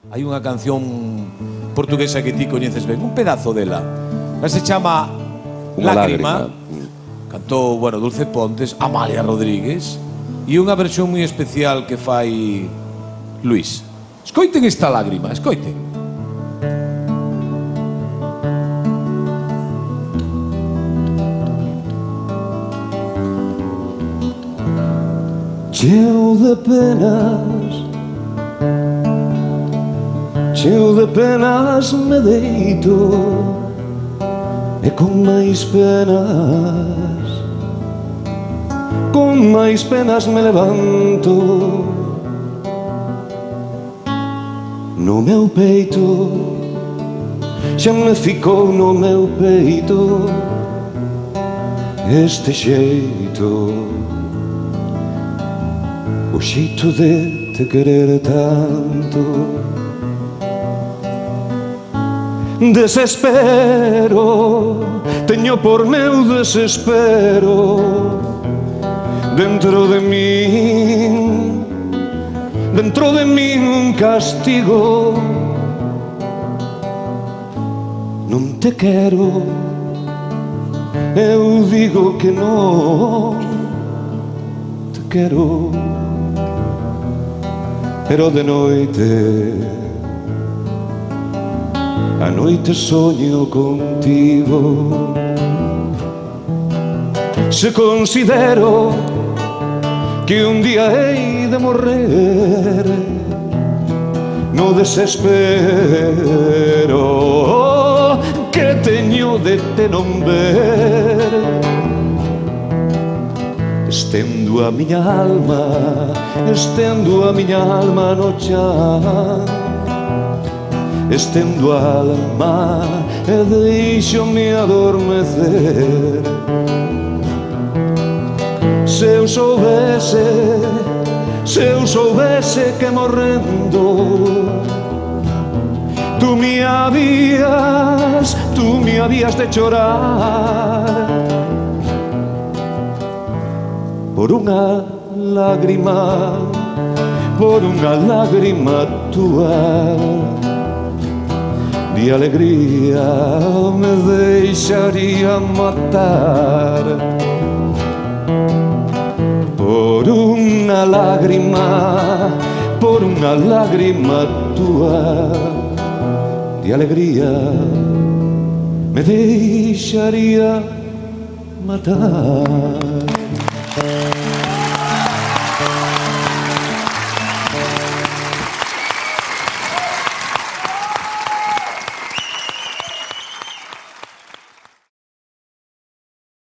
Hai unha canción portuguesa que ti coñeces ben, un pedazo dela. Se chama Lágrima. Cantou, bueno, Dulce Pontes, Amalia Rodríguez, e unha versión moi especial que fai Luis. Escoiten esta Lágrima, escoiten. Cheo de penas me deito e con máis penas me levanto. No meu peito xa me ficou no meu peito este xeito, o xeito de te querer tanto. Desespero, teño por meu desespero dentro de min un castigo. Non te quero, eu digo que non te quero, pero de noite a noite soño contigo. Se considero que un día hei de morrer no desespero que teño de te non ver, estendo a miña alma no chan, estendo a alma e deixo-me adormecer. Se eu soubese que morrendo tú me habías de chorar por unha lágrima túa de alegría me deixaría matar. Por unha lágrima túa de alegría me deixaría matar.